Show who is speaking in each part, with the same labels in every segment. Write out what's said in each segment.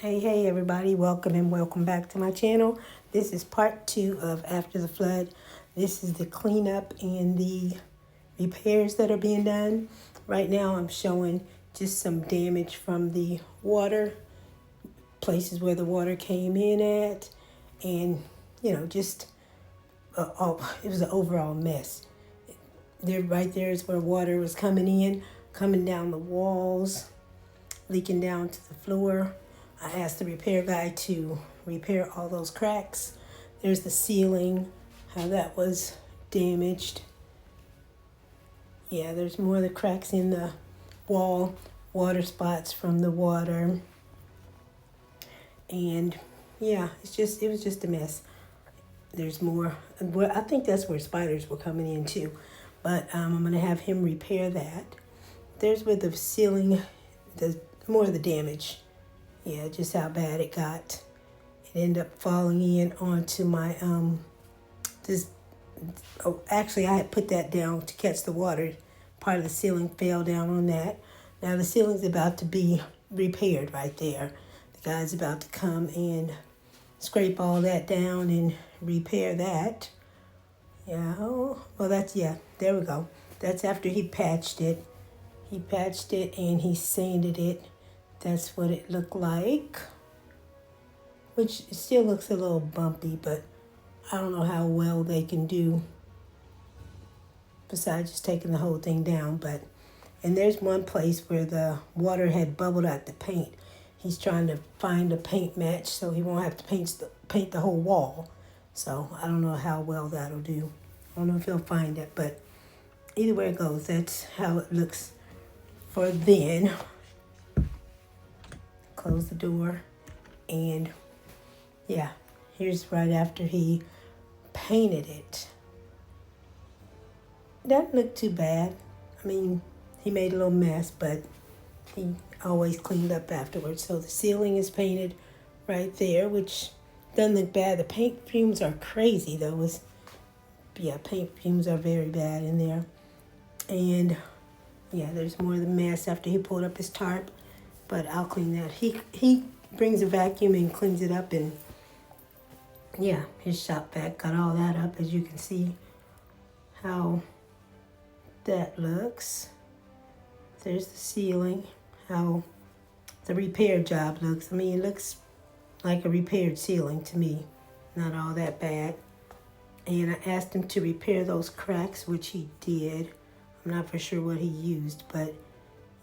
Speaker 1: Hey everybody, welcome and welcome back to my channel. This is part 2 of After the Flood. This is the cleanup and the repairs that are being done. Right now I'm showing just some damage from the water, places where the water came in at, and just it was an overall mess. Right there is where water was coming in, coming down the walls, leaking down to the floor. I asked the repair guy to repair all those cracks. There's the ceiling, how that was damaged. Yeah, there's more of the cracks in the wall, water spots from the water. And yeah, it was just a mess. There's more. Well, I think that's where spiders were coming in too. But I'm going to have him repair that. There's where the ceiling, more of the damage. Yeah, just how bad it got. It ended up falling in onto my, actually I had put that down to catch the water. Part of the ceiling fell down on that. Now the ceiling's about to be repaired right there. The guy's about to come and scrape all that down and repair that. Yeah, oh, well there we go. That's after he patched it. He patched it and he sanded it. That's what it looked like, which still looks a little bumpy, but I don't know how well they can do besides just taking the whole thing down. And there's one place where the water had bubbled out the paint. He's trying to find a paint match so he won't have to paint the whole wall. So I don't know how well that'll do. I don't know if he'll find it, but either way it goes, that's how it looks for then. Close the door, and yeah, here's right after he painted it. Doesn't look too bad. I mean, he made a little mess, but he always cleaned up afterwards. So the ceiling is painted right there, which doesn't look bad. The paint fumes are crazy though. Paint fumes are very bad in there. And yeah, there's more of the mess after he pulled up his tarp. But I'll clean that. He brings a vacuum and cleans it up, and yeah, his shop vac got all that up, as you can see how that looks. There's the ceiling, how the repair job looks. I mean, it looks like a repaired ceiling to me, not all that bad. And I asked him to repair those cracks, which he did. I'm not for sure what he used, but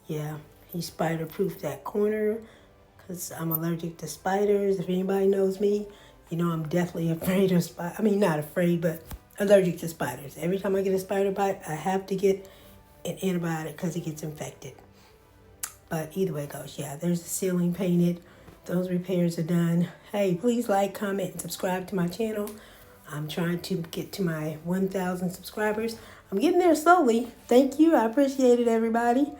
Speaker 1: yeah. He spider-proofed that corner because I'm allergic to spiders. If anybody knows me, you know I'm definitely afraid of spiders. I mean, not afraid, but allergic to spiders. Every time I get a spider bite, I have to get an antibiotic because it gets infected. But either way it goes, yeah, there's the ceiling painted. Those repairs are done. Hey, please like, comment, and subscribe to my channel. I'm trying to get to my 1,000 subscribers. I'm getting there slowly. Thank you. I appreciate it, everybody.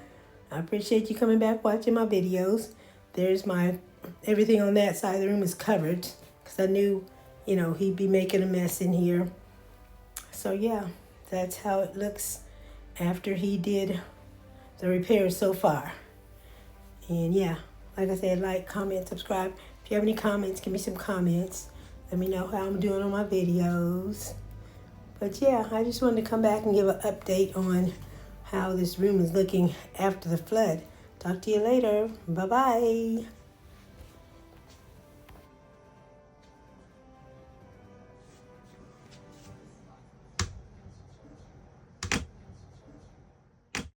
Speaker 1: I appreciate you coming back watching my videos. There's everything on that side of the room is covered because I knew, he'd be making a mess in here. So yeah, that's how it looks after he did the repairs so far. And yeah, like I said, like, comment, subscribe. If you have any comments, give me some comments. Let me know how I'm doing on my videos. But yeah, I just wanted to come back and give an update on how this room is looking after the flood. Talk to you later. Bye-bye.